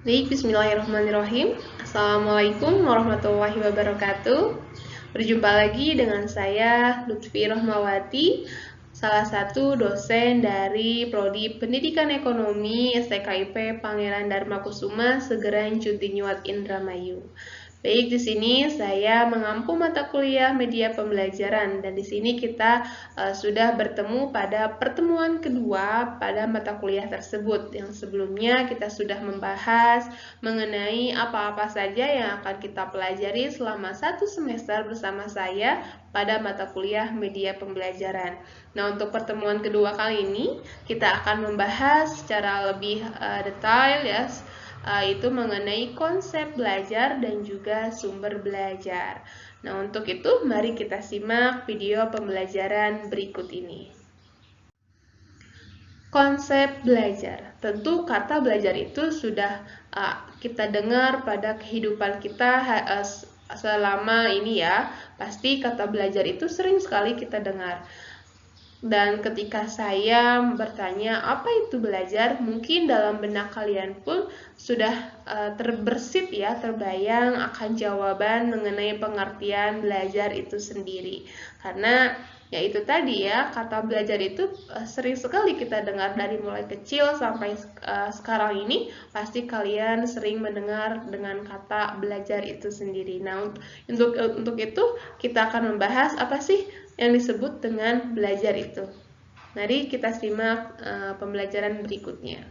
Baik, bismillahirrahmanirrahim. Assalamualaikum warahmatullahi wabarakatuh. Berjumpa lagi dengan saya, Lutfi Rohmawati, salah satu dosen dari Prodi Pendidikan Ekonomi STKIP Pangeran Darmakusuma Segeran Cutinyuat Indramayu. Baik, di sini saya mengampu mata kuliah media pembelajaran dan di sini kita sudah bertemu pada pertemuan kedua pada mata kuliah tersebut. Yang sebelumnya kita sudah membahas mengenai apa-apa saja yang akan kita pelajari selama satu semester bersama saya pada mata kuliah media pembelajaran. Nah, untuk pertemuan kedua kali ini kita akan membahas secara lebih detail ya itu mengenai konsep belajar dan juga sumber belajar. Nah, untuk itu mari kita simak video pembelajaran berikut ini. Konsep belajar. Tentu kata belajar itu sudah kita dengar pada kehidupan kita selama ini ya. Pasti kata belajar itu sering sekali kita dengar. Dan ketika saya bertanya apa itu belajar, mungkin dalam benak kalian pun sudah terbersit ya, terbayang akan jawaban mengenai pengertian belajar itu sendiri. Karena ya itu tadi ya, kata belajar itu sering sekali kita dengar dari mulai kecil sampai sekarang ini, pasti kalian sering mendengar dengan kata belajar itu sendiri. Nah, untuk itu kita akan membahas apa sih yang disebut dengan belajar itu. Mari kita simak pembelajaran berikutnya.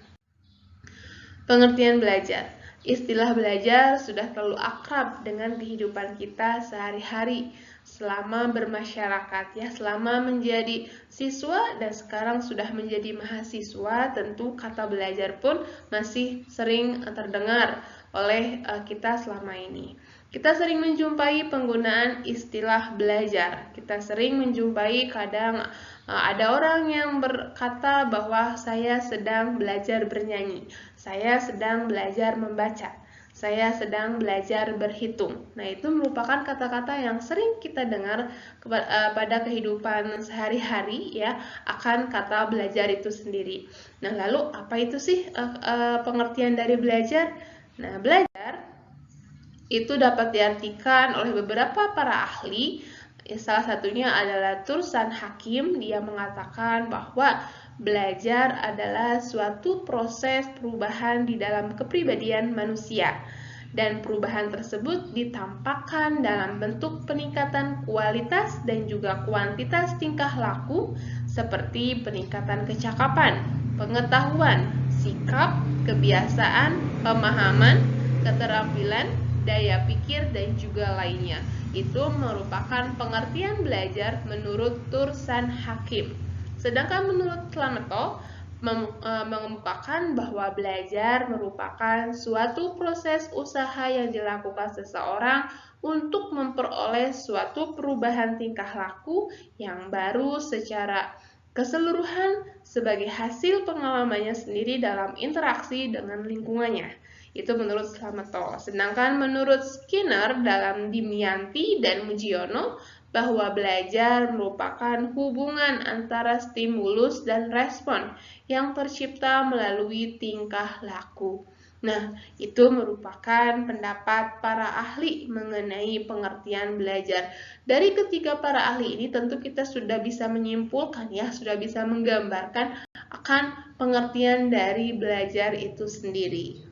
Pengertian belajar. Istilah belajar sudah terlalu akrab dengan kehidupan kita sehari-hari selama bermasyarakat ya, selama menjadi siswa dan sekarang sudah menjadi mahasiswa. Tentu kata belajar pun masih sering terdengar oleh kita selama ini. Kita sering menjumpai penggunaan istilah belajar. Kita sering menjumpai kadang ada orang yang berkata bahwa saya sedang belajar bernyanyi, saya sedang belajar membaca, saya sedang belajar berhitung. Nah, itu merupakan kata-kata yang sering kita dengar pada kehidupan sehari-hari ya, akan kata belajar itu sendiri. Nah, lalu apa itu sih pengertian dari belajar? Nah, belajar itu dapat diartikan oleh beberapa para ahli. Salah satunya adalah Tursan Hakim. Dia mengatakan bahwa belajar adalah suatu proses perubahan di dalam kepribadian manusia, dan perubahan tersebut ditampakkan dalam bentuk peningkatan kualitas dan juga kuantitas tingkah laku seperti peningkatan kecakapan, pengetahuan, sikap, kebiasaan, pemahaman, keterampilan, daya pikir, dan juga lainnya. Itu merupakan pengertian belajar menurut Tursan Hakim. Sedangkan menurut Slameto mengemukakan bahwa belajar merupakan suatu proses usaha yang dilakukan seseorang untuk memperoleh suatu perubahan tingkah laku yang baru secara keseluruhan sebagai hasil pengalamannya sendiri dalam interaksi dengan lingkungannya. Itu menurut Slameto. Sedangkan menurut Skinner dalam Dimianti dan Mujiono, bahwa belajar merupakan hubungan antara stimulus dan respon yang tercipta melalui tingkah laku. Nah, itu merupakan pendapat para ahli mengenai pengertian belajar. Dari ketiga para ahli ini tentu kita sudah bisa menyimpulkan ya, sudah bisa menggambarkan akan pengertian dari belajar itu sendiri.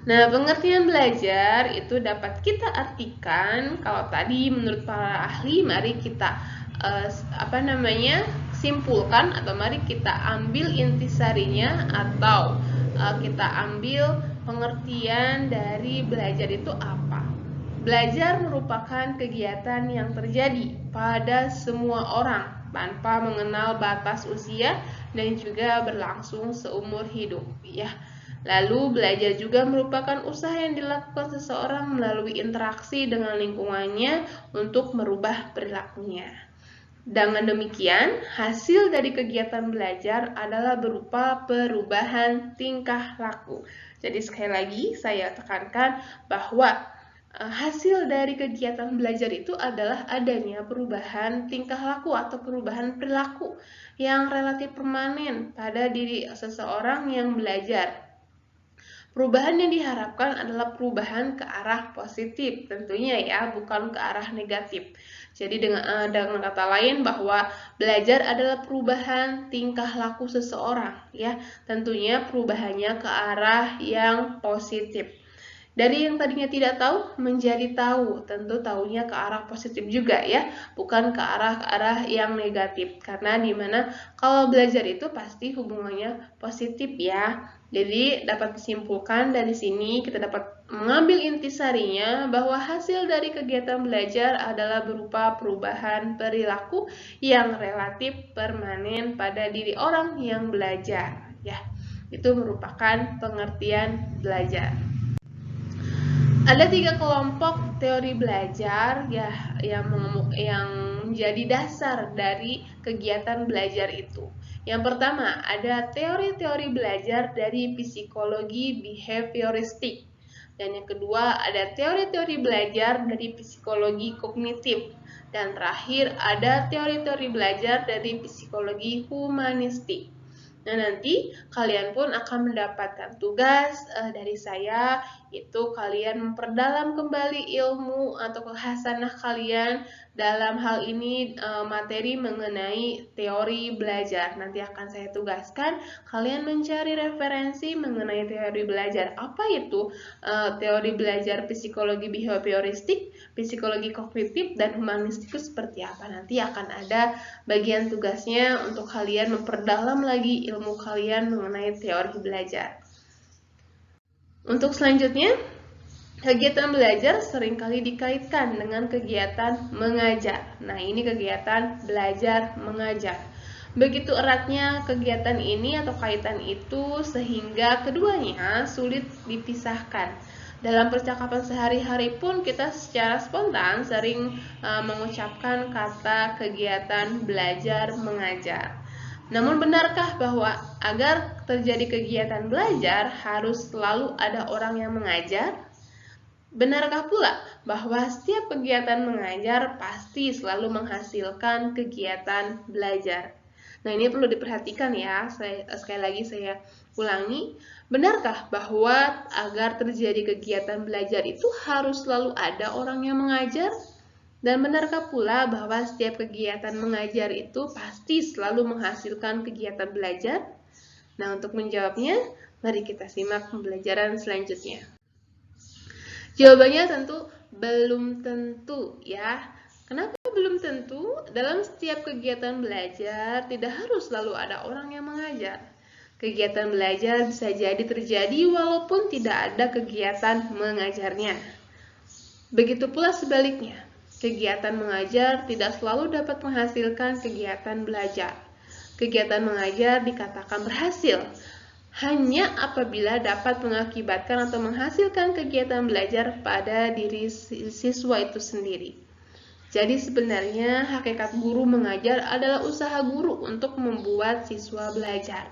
Nah, pengertian belajar itu dapat kita artikan kalau tadi menurut para ahli, mari kita simpulkan atau mari kita ambil intisarinya atau kita ambil pengertian dari belajar itu apa. Belajar merupakan kegiatan yang terjadi pada semua orang tanpa mengenal batas usia dan juga berlangsung seumur hidup ya. Lalu belajar juga merupakan usaha yang dilakukan seseorang melalui interaksi dengan lingkungannya untuk merubah perilakunya. Dengan demikian, hasil dari kegiatan belajar adalah berupa perubahan tingkah laku. Jadi sekali lagi saya tekankan bahwa hasil dari kegiatan belajar itu adalah adanya perubahan tingkah laku atau perubahan perilaku yang relatif permanen pada diri seseorang yang belajar. Perubahan yang diharapkan adalah perubahan ke arah positif tentunya ya, bukan ke arah negatif. Jadi dengan kata lain bahwa belajar adalah perubahan tingkah laku seseorang ya, tentunya perubahannya ke arah yang positif. Dari yang tadinya tidak tahu menjadi tahu, tentu tahunya ke arah positif juga ya, bukan ke arah yang negatif. Karena dimana kalau belajar itu pasti hubungannya positif ya. Jadi dapat disimpulkan dari sini kita dapat mengambil intisarinya bahwa hasil dari kegiatan belajar adalah berupa perubahan perilaku yang relatif permanen pada diri orang yang belajar ya. Itu merupakan pengertian belajar. Ada 3 kelompok teori belajar ya yang menjadi dasar dari kegiatan belajar itu. Yang pertama, ada teori-teori belajar dari psikologi behavioristik. Dan yang kedua, ada teori-teori belajar dari psikologi kognitif. Dan terakhir, ada teori-teori belajar dari psikologi humanistik. Nah, nanti kalian pun akan mendapatkan tugas dari saya, itu kalian memperdalam kembali ilmu atau khasanah kalian dalam hal ini materi mengenai teori belajar. Nanti akan saya tugaskan kalian mencari referensi mengenai teori belajar. Apa itu teori belajar psikologi behavioristik, psikologi kognitif, dan humanistik itu seperti apa? Nanti akan ada bagian tugasnya untuk kalian memperdalam lagi ilmu kalian mengenai teori belajar. Untuk selanjutnya, kegiatan belajar seringkali dikaitkan dengan kegiatan mengajar. Nah, ini kegiatan belajar mengajar. Begitu eratnya kegiatan ini atau kaitan itu sehingga keduanya sulit dipisahkan. Dalam percakapan sehari-hari pun kita secara spontan sering mengucapkan kata kegiatan belajar mengajar. Namun benarkah bahwa agar terjadi kegiatan belajar harus selalu ada orang yang mengajar? Benarkah pula bahwa setiap kegiatan mengajar pasti selalu menghasilkan kegiatan belajar? Nah, ini perlu diperhatikan ya. Sekali lagi saya ulangi, benarkah bahwa agar terjadi kegiatan belajar itu harus selalu ada orang yang mengajar? Dan benarkah pula bahwa setiap kegiatan mengajar itu pasti selalu menghasilkan kegiatan belajar? Nah, untuk menjawabnya, mari kita simak pembelajaran selanjutnya. Jawabannya tentu belum tentu ya. Kenapa belum tentu? Dalam setiap kegiatan belajar tidak harus selalu ada orang yang mengajar. Kegiatan belajar bisa jadi terjadi walaupun tidak ada kegiatan mengajarnya. Begitu pula sebaliknya, kegiatan mengajar tidak selalu dapat menghasilkan kegiatan belajar. Kegiatan mengajar dikatakan berhasil hanya apabila dapat mengakibatkan atau menghasilkan kegiatan belajar pada diri siswa itu sendiri. Jadi sebenarnya hakikat guru mengajar adalah usaha guru untuk membuat siswa belajar.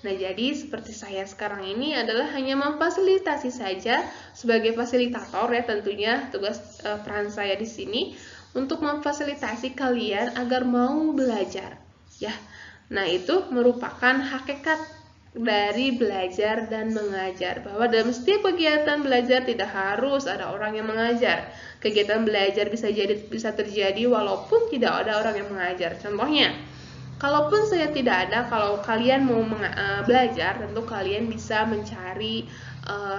Nah, jadi seperti saya sekarang ini adalah hanya memfasilitasi saja sebagai fasilitator ya, tentunya tugas peran saya di sini untuk memfasilitasi kalian agar mau belajar ya. Nah, itu merupakan hakikat dari belajar dan mengajar, bahwa dalam setiap kegiatan belajar tidak harus ada orang yang mengajar. Kegiatan belajar bisa terjadi walaupun tidak ada orang yang mengajar. Contohnya, kalaupun saya tidak ada, kalau kalian mau belajar, tentu kalian bisa mencari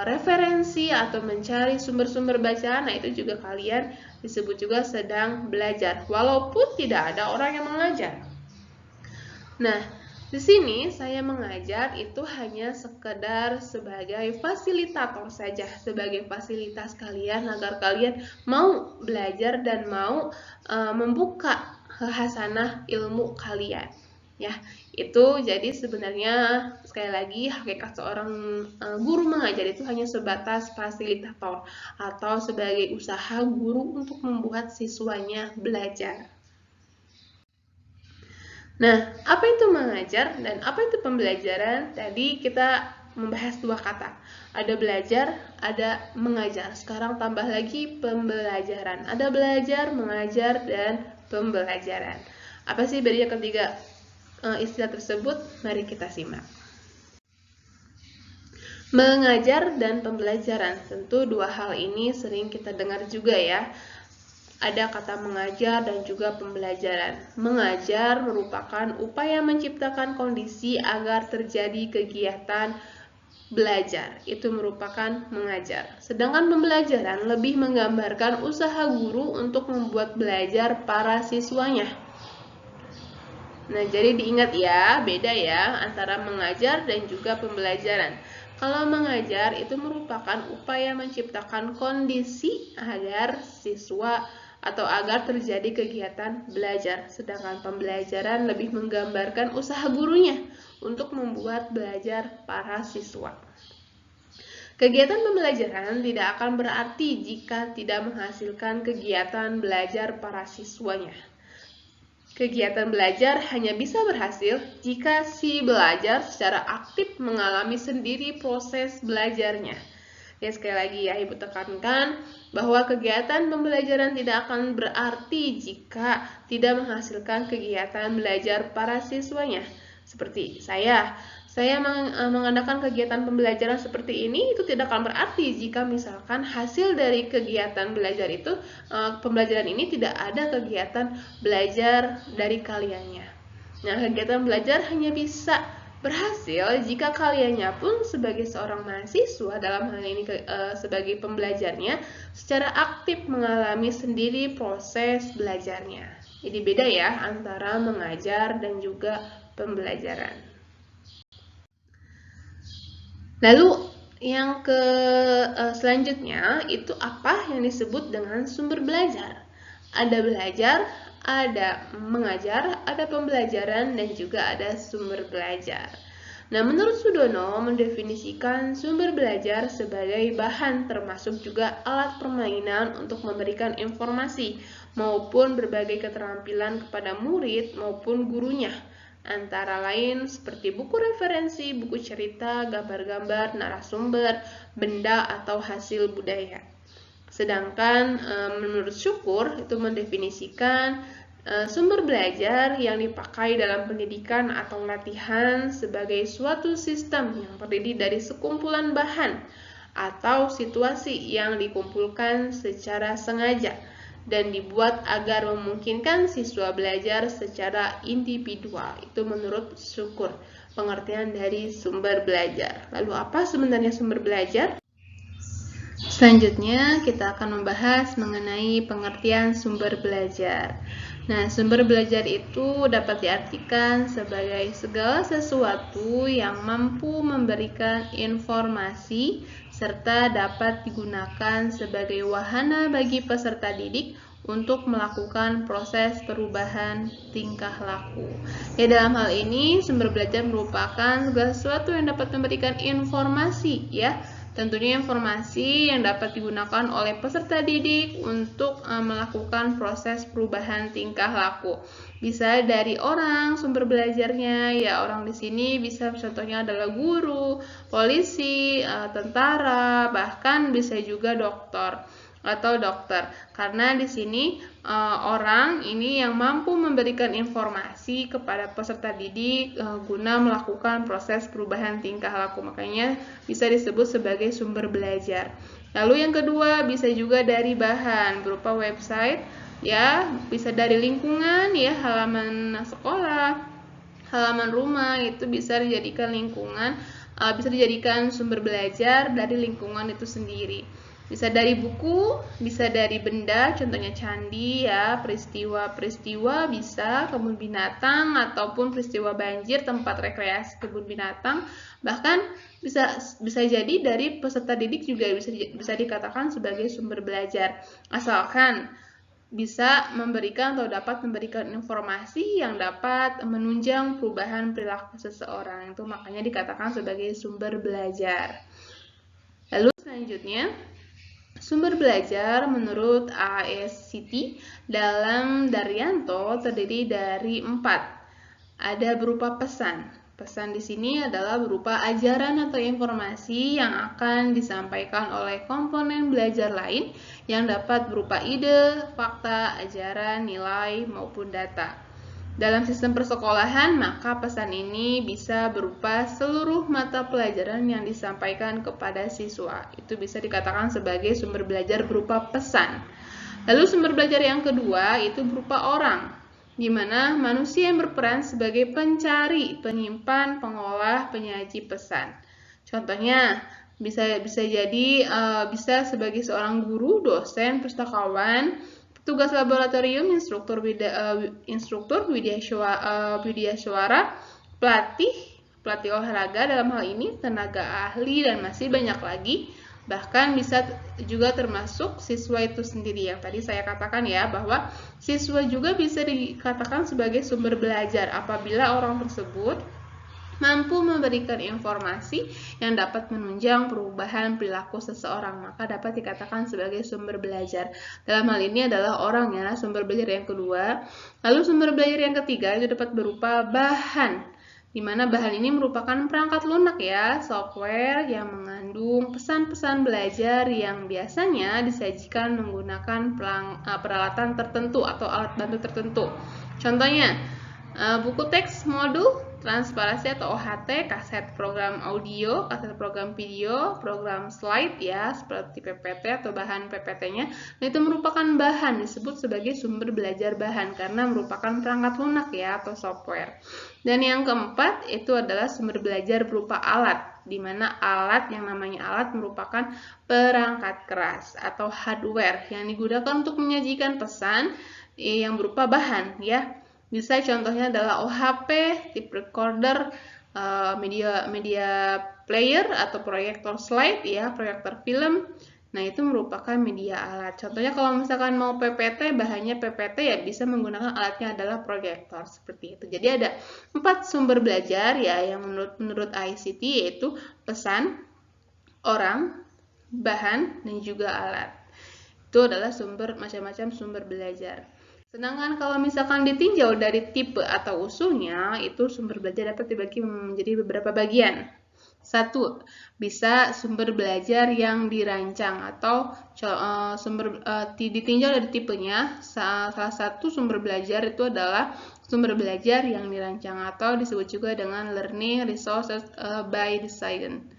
referensi atau mencari sumber-sumber bacaan. Nah, itu juga kalian disebut juga sedang belajar walaupun tidak ada orang yang mengajar. Nah, di sini saya mengajar itu hanya sekedar sebagai fasilitator saja, sebagai fasilitas kalian agar kalian mau belajar dan mau membuka hasanah ilmu kalian. Ya, itu jadi sebenarnya sekali lagi hakikat seorang guru mengajar itu hanya sebatas fasilitator atau sebagai usaha guru untuk membuat siswanya belajar. Nah, apa itu mengajar dan apa itu pembelajaran? Tadi kita membahas dua kata. Ada belajar, ada mengajar. Sekarang tambah lagi pembelajaran. Ada belajar, mengajar, dan pembelajaran. Apa sih bedanya ketiga istilah tersebut? Mari kita simak. Mengajar dan pembelajaran, tentu dua hal ini sering kita dengar juga ya. Ada kata mengajar dan juga pembelajaran. Mengajar merupakan upaya menciptakan kondisi agar terjadi kegiatan belajar. Itu merupakan mengajar. Sedangkan pembelajaran lebih menggambarkan usaha guru untuk membuat belajar para siswanya. Nah, jadi diingat ya, beda ya antara mengajar dan juga pembelajaran. Kalau mengajar itu merupakan upaya menciptakan kondisi agar siswa atau agar terjadi kegiatan belajar. Sedangkan pembelajaran lebih menggambarkan usaha gurunya untuk membuat belajar para siswa. Kegiatan pembelajaran tidak akan berarti jika tidak menghasilkan kegiatan belajar para siswanya. Kegiatan belajar hanya bisa berhasil jika si belajar secara aktif mengalami sendiri proses belajarnya. Ya, sekali lagi ya, Ibu tekankan bahwa kegiatan pembelajaran tidak akan berarti jika tidak menghasilkan kegiatan belajar para siswanya. Seperti saya mengadakan kegiatan pembelajaran seperti ini, itu tidak akan berarti jika misalkan hasil dari kegiatan belajar itu, pembelajaran ini tidak ada kegiatan belajar dari kaliannya. Nah, kegiatan belajar hanya bisa berhasil jika kaliannya pun sebagai seorang mahasiswa, dalam hal ini sebagai pembelajarnya, secara aktif mengalami sendiri proses belajarnya. Jadi beda ya antara mengajar dan juga pembelajaran. Lalu yang selanjutnya itu apa yang disebut dengan sumber belajar? Ada belajar, ada mengajar, ada pembelajaran, dan juga ada sumber belajar. Nah, menurut Sudono mendefinisikan sumber belajar sebagai bahan termasuk juga alat permainan untuk memberikan informasi maupun berbagai keterampilan kepada murid maupun gurunya. Antara lain seperti buku referensi, buku cerita, gambar-gambar, narasumber, benda atau hasil budaya. Sedangkan menurut Syukur itu mendefinisikan sumber belajar yang dipakai dalam pendidikan atau latihan sebagai suatu sistem yang terdiri dari sekumpulan bahan atau situasi yang dikumpulkan secara sengaja dan dibuat agar memungkinkan siswa belajar secara individual. Itu menurut Syukur, pengertian dari sumber belajar. Lalu apa sebenarnya sumber belajar? Selanjutnya kita akan membahas mengenai pengertian sumber belajar. Nah, sumber belajar itu dapat diartikan sebagai segala sesuatu yang mampu memberikan informasi serta dapat digunakan sebagai wahana bagi peserta didik untuk melakukan proses perubahan tingkah laku. Ya, dalam hal ini sumber belajar merupakan segala sesuatu yang dapat memberikan informasi, ya. Tentunya informasi yang dapat digunakan oleh peserta didik untuk melakukan proses perubahan tingkah laku. Bisa dari orang sumber belajarnya, ya orang di sini bisa contohnya adalah guru, polisi, tentara, bahkan bisa juga dokter. Karena di sini orang ini yang mampu memberikan informasi kepada peserta didik guna melakukan proses perubahan tingkah laku, makanya bisa disebut sebagai sumber belajar. Lalu yang kedua bisa juga dari bahan berupa website, ya bisa dari lingkungan, ya halaman sekolah, halaman rumah, itu bisa dijadikan lingkungan, bisa dijadikan sumber belajar dari lingkungan itu sendiri. Bisa dari buku, bisa dari benda, contohnya candi, ya, peristiwa-peristiwa bisa, kebun binatang ataupun peristiwa banjir, tempat rekreasi kebun binatang, bahkan bisa jadi dari peserta didik juga bisa dikatakan sebagai sumber belajar, asalkan bisa memberikan atau dapat memberikan informasi yang dapat menunjang perubahan perilaku seseorang, itu makanya dikatakan sebagai sumber belajar. Lalu selanjutnya, sumber belajar menurut ASCT dalam Daryanto terdiri dari 4. Ada berupa pesan. Pesan di sini adalah berupa ajaran atau informasi yang akan disampaikan oleh komponen belajar lain yang dapat berupa ide, fakta, ajaran, nilai, maupun data. Dalam sistem persekolahan, maka pesan ini bisa berupa seluruh mata pelajaran yang disampaikan kepada siswa. Itu bisa dikatakan sebagai sumber belajar berupa pesan. Lalu sumber belajar yang kedua itu berupa orang, di mana manusia yang berperan sebagai pencari, penyimpan, pengolah, penyaji pesan. Contohnya, bisa jadi bisa sebagai seorang guru, dosen, pustakawan, tugas laboratorium, instruktur widya suara, pelatih olahraga dalam hal ini, tenaga ahli, dan masih banyak lagi. Bahkan bisa juga termasuk siswa itu sendiri yang tadi saya katakan ya, bahwa siswa juga bisa dikatakan sebagai sumber belajar apabila orang tersebut mampu memberikan informasi yang dapat menunjang perubahan perilaku seseorang, maka dapat dikatakan sebagai sumber belajar. Dalam hal ini adalah orang ya, sumber belajar yang kedua. Lalu sumber belajar yang ketiga itu dapat berupa bahan, di mana bahan ini merupakan perangkat lunak ya, software yang mengandung pesan-pesan belajar yang biasanya disajikan menggunakan peralatan tertentu atau alat bantu tertentu. Contohnya, buku teks modul, transparansi atau OHT, kaset program audio, kaset program video, program slide ya, seperti PPT atau bahan PPT-nya. Nah, itu merupakan bahan, disebut sebagai sumber belajar bahan karena merupakan perangkat lunak ya atau software. Dan yang keempat itu adalah sumber belajar berupa alat, di mana alat yang namanya alat merupakan perangkat keras atau hardware yang digunakan untuk menyajikan pesan yang berupa bahan ya. Bisa contohnya adalah OHP, tape recorder, media player atau proyektor slide ya, proyektor film. Nah, itu merupakan media alat. Contohnya kalau misalkan mau PPT, bahannya PPT ya bisa menggunakan alatnya adalah proyektor seperti itu. Jadi ada 4 sumber belajar ya yang menurut ICT, yaitu pesan, orang, bahan, dan juga alat. Itu adalah macam-macam sumber belajar. Sedangkan kalau misalkan ditinjau dari tipe atau usulnya, itu sumber belajar dapat dibagi menjadi beberapa bagian. 1. Bisa sumber belajar yang dirancang atau ditinjau dari tipenya. Salah satu sumber belajar itu adalah sumber belajar yang dirancang atau disebut juga dengan learning resources by design,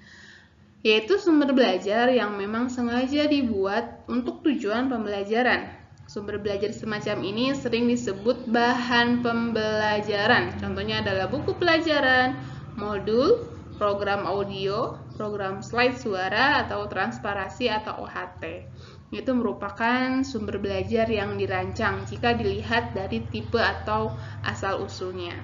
yaitu sumber belajar yang memang sengaja dibuat untuk tujuan pembelajaran. Sumber belajar semacam ini sering disebut bahan pembelajaran. Contohnya adalah buku pelajaran, modul, program audio, program slide suara, atau transparansi atau OHT. Itu merupakan sumber belajar yang dirancang jika dilihat dari tipe atau asal-usulnya.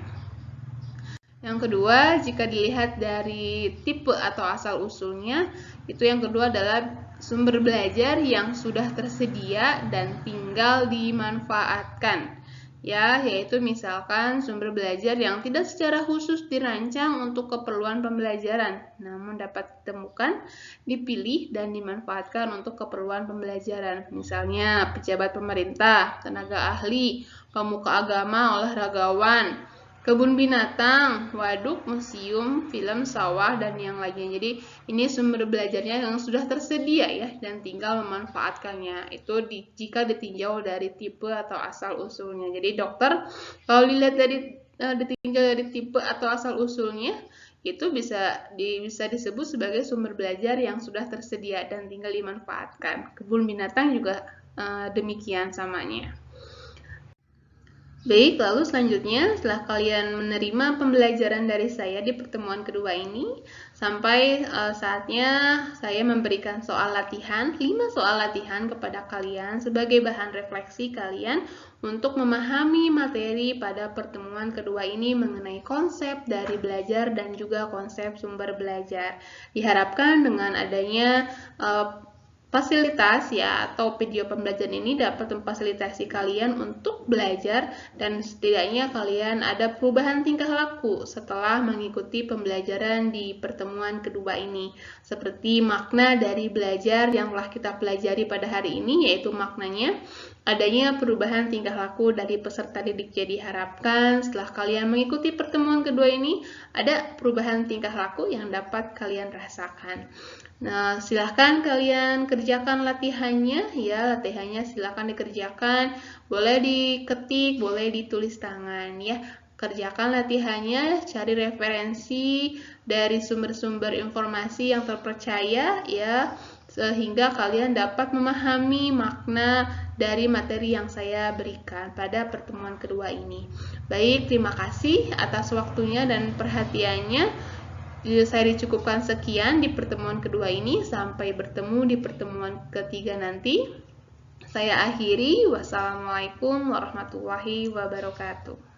Yang kedua, jika dilihat dari tipe atau asal-usulnya, itu yang kedua adalah sumber belajar yang sudah tersedia dan tinggal dimanfaatkan. Ya, yaitu misalkan sumber belajar yang tidak secara khusus dirancang untuk keperluan pembelajaran, namun dapat ditemukan, dipilih, dan dimanfaatkan untuk keperluan pembelajaran. Misalnya, pejabat pemerintah, tenaga ahli, pemuka agama, olahragawan, kebun binatang, waduk, museum, film, sawah, dan yang lainnya. Jadi ini sumber belajarnya yang sudah tersedia ya, dan tinggal memanfaatkannya. Itu jika ditinjau dari tipe atau asal usulnya. Jadi dokter kalau dilihat dari ditinjau dari tipe atau asal usulnya, itu bisa disebut sebagai sumber belajar yang sudah tersedia dan tinggal dimanfaatkan. Kebun binatang juga demikian samanya. Baik, lalu selanjutnya setelah kalian menerima pembelajaran dari saya di pertemuan kedua ini, sampai saatnya saya memberikan soal latihan, 5 soal latihan kepada kalian sebagai bahan refleksi kalian untuk memahami materi pada pertemuan kedua ini mengenai konsep dari belajar dan juga konsep sumber belajar. Diharapkan dengan adanya fasilitas ya atau video pembelajaran ini dapat memfasilitasi kalian untuk belajar dan setidaknya kalian ada perubahan tingkah laku setelah mengikuti pembelajaran di pertemuan kedua ini, seperti makna dari belajar yang telah kita pelajari pada hari ini, yaitu maknanya adanya perubahan tingkah laku dari peserta didik. Jadi harapkan setelah kalian mengikuti pertemuan kedua ini ada perubahan tingkah laku yang dapat kalian rasakan. Nah, silahkan kalian dikerjakan latihannya ya, latihannya silakan dikerjakan, boleh diketik, boleh ditulis tangan ya. Kerjakan latihannya, cari referensi dari sumber-sumber informasi yang terpercaya ya, sehingga kalian dapat memahami makna dari materi yang saya berikan pada pertemuan kedua ini. Baik, terima kasih atas waktunya dan perhatiannya. Saya dicukupkan sekian di pertemuan kedua ini. Sampai bertemu di pertemuan ketiga nanti. Saya akhiri. Wassalamualaikum warahmatullahi wabarakatuh.